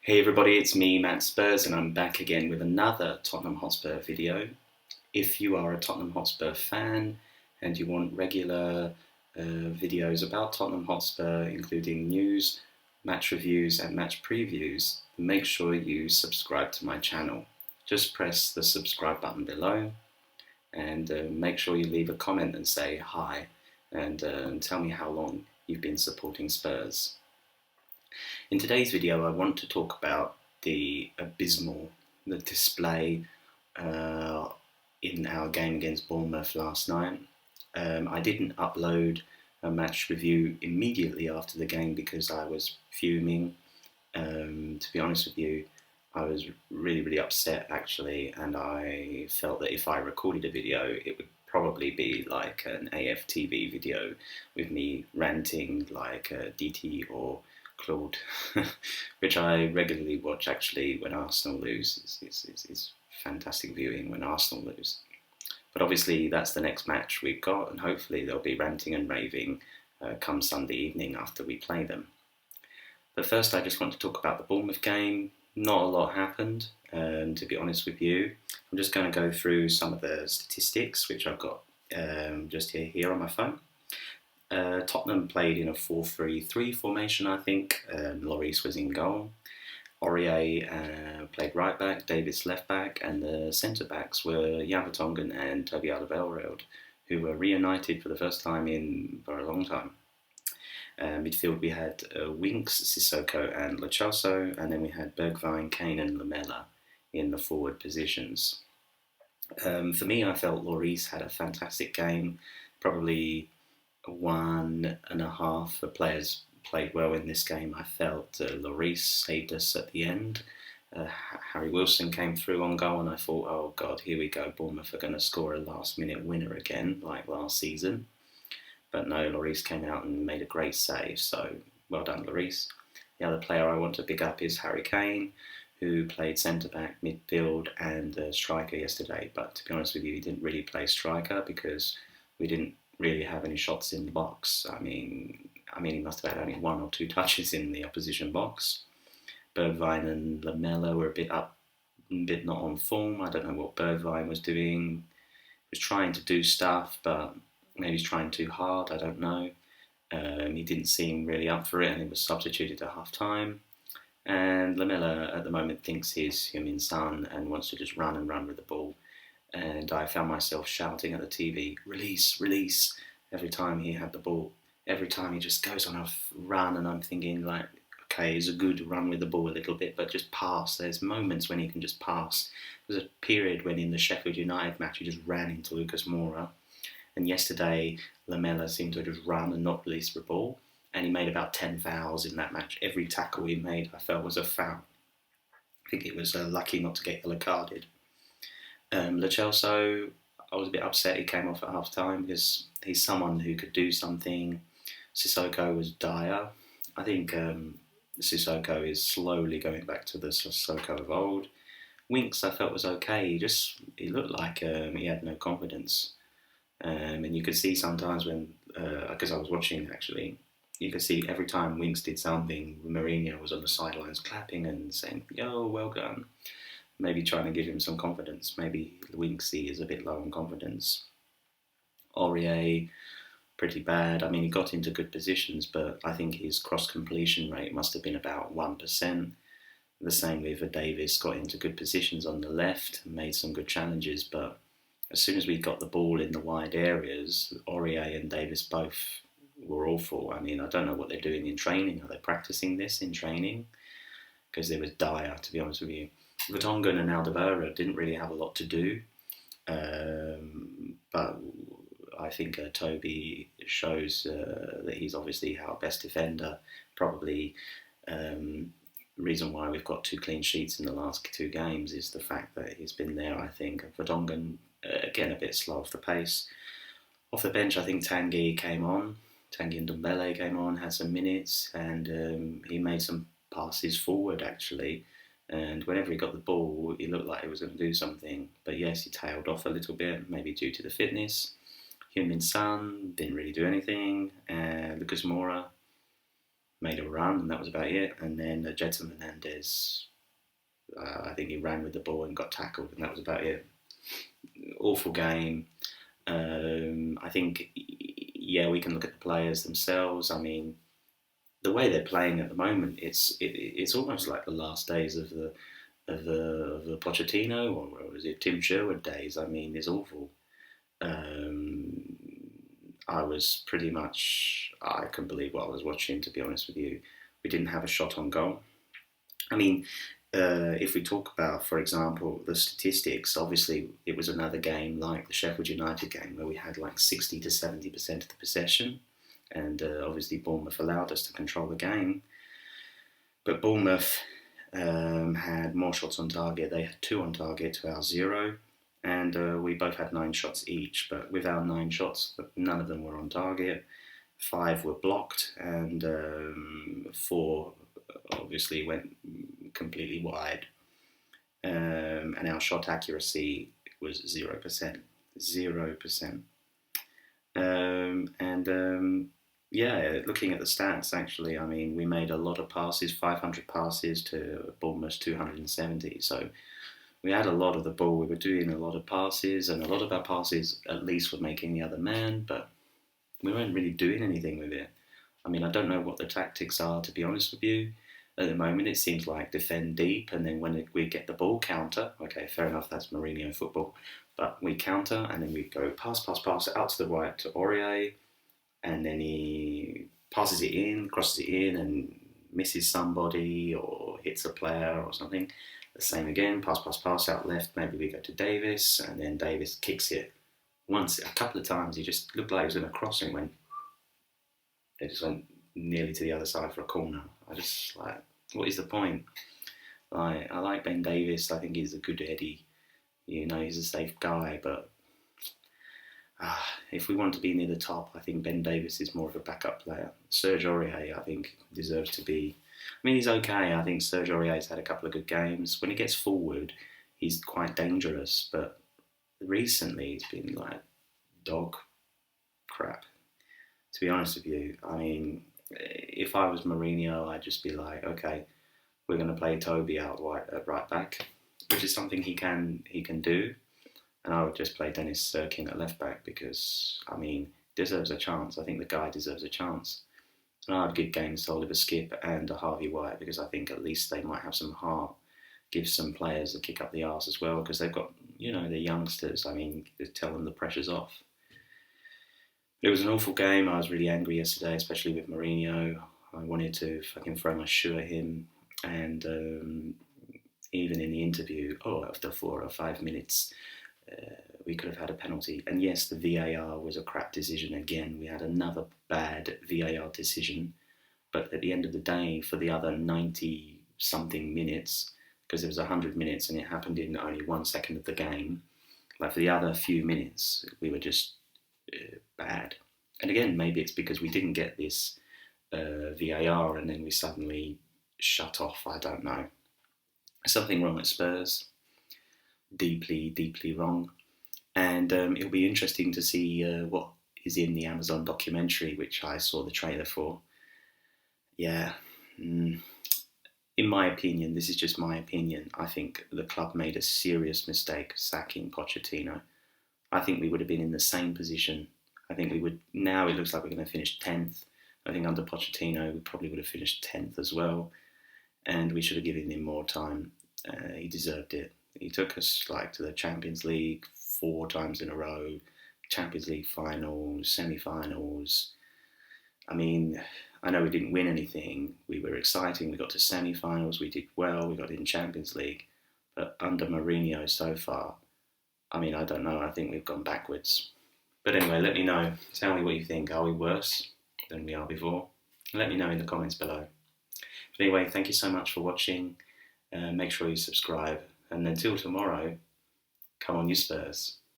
Hey everybody, it's me, Matt Spurs, and I'm back again with another Tottenham Hotspur video. If you are a Tottenham Hotspur fan and you want regular videos about Tottenham Hotspur, including news, match reviews and match previews, make sure you subscribe to my channel. Just press the subscribe button below and make sure you leave a comment and say hi and tell me how long you've been supporting Spurs. In today's video, I want to talk about the display in our game against Bournemouth last night. I didn't upload a match review immediately after the game because I was fuming. To be honest with you, I was really upset actually, and I felt that if I recorded a video, it would probably be like an AFTV video with me ranting like DT or Claude, which I regularly watch actually when Arsenal lose. It's fantastic viewing when Arsenal lose. But obviously that's the next match we've got, and hopefully they'll be ranting and raving come Sunday evening after we play them. But first I just want to talk about the Bournemouth game. Not a lot happened, to be honest with you. I'm just going to go through some of the statistics which I've got just here on my phone. Tottenham played in a 4-3-3 formation, I think. Lloris was in goal. Aurier played right back, Davis left back, and the centre backs were Jan Vertonghen and Toby Alderweireld, who were reunited for the first time for a long time. Midfield we had Winks, Sissoko and Lo Celso, and then we had Bergwijn, Kane and Lamela in the forward positions. For me, I felt Lloris had a fantastic game, probably 1.5 the players played well in this game. I felt Lloris saved us at the end. Harry Wilson came through on goal and I thought, oh god, here we go, Bournemouth are going to score a last minute winner again like last season. But no, Lloris came out and made a great save, so well done Lloris. The other player I want to pick up is Harry Kane, who played centre-back, midfield and striker yesterday, but to be honest with you, he didn't really play striker because we didn't really have any shots in the box. I mean, he must have had only 1 or 2 touches in the opposition box. Bergwijn and Lamela were a bit not on form. I don't know what Bergwijn was doing. He was trying to do stuff, but maybe he's trying too hard. I don't know. He didn't seem really up for it, and he was substituted at half time. And Lamela at the moment thinks he's Heung-min Son and wants to just run with the ball. And I found myself shouting at the TV, release, release, every time he had the ball. Every time he just goes on a run, and I'm thinking like, okay, it's a good run with the ball a little bit, but just pass. There's moments when he can just pass. There was a period when in the Sheffield United match he just ran into Lucas Moura. And yesterday, Lamela seemed to just run and not release the ball. And he made about 10 fouls in that match. Every tackle he made, I felt, was a foul. I think it was lucky not to get yellow carded. Lo Celso, I was a bit upset he came off at half time because he's someone who could do something. Sissoko was dire. I think Sissoko is slowly going back to the Sissoko of old. Winks, I felt, was okay. He looked like he had no confidence. And you could see sometimes when, because I was watching actually, you could see every time Winks did something, Mourinho was on the sidelines clapping and saying, yo, well done. Maybe trying to give him some confidence. Maybe Winksy is a bit low on confidence. Aurier, pretty bad. I mean, he got into good positions, but I think his cross-completion rate must have been about 1%. The same with Davis, got into good positions on the left and made some good challenges, but as soon as we got the ball in the wide areas, Aurier and Davis both were awful. I mean, I don't know what they're doing in training. Are they practicing this in training? Because they was dire, to be honest with you. Vertonghen and Alderweireld didn't really have a lot to do, but I think Toby shows that he's obviously our best defender. Probably reason why we've got 2 clean sheets in the last 2 games is the fact that he's been there, I think. Vertonghen, again, a bit slow off the pace. Off the bench, I think Tanguy and Ndombele came on, had some minutes, and he made some passes forward, actually. And whenever he got the ball, he looked like he was going to do something. But yes, he tailed off a little bit, maybe due to the fitness. Heung-min Son didn't really do anything. Lucas Moura, made a run, and that was about it. And then Jedson Fernandez, I think he ran with the ball and got tackled, and that was about it. Awful game. I think, yeah, we can look at the players themselves. I mean, the way they're playing at the moment, it's almost like the last days of the Pochettino, or was it Tim Sherwood days? I mean, it's awful. Um, I was pretty much, I couldn't believe what I was watching, to be honest with you. We didn't have a shot on goal. I mean, if we talk about, for example, the statistics, obviously it was another game like the Sheffield United game where we had like 60 to 70% of the possession, and obviously Bournemouth allowed us to control the game. But Bournemouth had more shots on target. They had 2 on target to our 0, and we both had 9 shots each. But with our 9 shots, none of them were on target. 5 were blocked, and 4 obviously went completely wide. And our shot accuracy was 0%. 0%. Yeah, looking at the stats, actually, I mean, we made a lot of passes, 500 passes to Bournemouth's 270. So we had a lot of the ball. We were doing a lot of passes, and a lot of our passes at least were making the other man, but we weren't really doing anything with it. I mean, I don't know what the tactics are, to be honest with you. At the moment, it seems like defend deep, and then when we get the ball, counter. Okay, fair enough, that's Mourinho football. But we counter, and then we go pass out to the right to Aurier, and then he passes it in, crosses it in, and misses somebody or hits a player or something. The same again, pass out left. Maybe we go to Davis, and then Davis kicks it. Once, a couple of times, he just looked like he was going to cross and it just went nearly to the other side for a corner. I just like, what is the point? Like, I like Ben Davis. I think he's a good Eddie. You know, he's a safe guy, but if we want to be near the top, I think Ben Davis is more of a backup player. Serge Aurier, I think, deserves to be. I mean, he's okay. I think Serge Aurier's had a couple of good games. When he gets forward, he's quite dangerous, but recently it's been like dog crap, to be honest with you. I mean, if I was Mourinho, I'd just be like, okay, we're going to play Toby out right back, which is something he can do. And I would just play Dennis Sirkin at left back because, I mean, deserves a chance. I think the guy deserves a chance. And I'd give games to Oliver Skip and Harvey White because I think at least they might have some heart. Give some players a kick up the arse as well because they've got, you know, they're youngsters. I mean, tell them the pressure's off. It was an awful game. I was really angry yesterday, especially with Mourinho. I wanted to fucking throw my shoe at him. And even in the interview, after 4 or 5 minutes, we could have had a penalty. And yes, the VAR was a crap decision again. We had another bad VAR decision. But at the end of the day, for the other 90-something minutes, because it was 100 minutes and it happened in only 1 second of the game, like for the other few minutes, we were just bad. And again, maybe it's because we didn't get this VAR and then we suddenly shut off. I don't know. Something wrong at Spurs. Deeply, deeply wrong. And it'll be interesting to see what is in the Amazon documentary, which I saw the trailer for. Yeah. In my opinion, this is just my opinion, I think the club made a serious mistake sacking Pochettino. I think we would have been in the same position. I think we would. Now it looks like we're going to finish 10th. I think under Pochettino, we probably would have finished 10th as well. And we should have given him more time. He deserved it. He took us like to the Champions League 4 times in a row, Champions League finals, semi-finals. I mean, I know we didn't win anything. We were exciting. We got to semi-finals. We did well. We got in Champions League. But under Mourinho so far, I mean, I don't know. I think we've gone backwards. But anyway, let me know. Tell me what you think. Are we worse than we are before? Let me know in the comments below. But anyway, thank you so much for watching. Make sure you subscribe. And until tomorrow, come on you Spurs.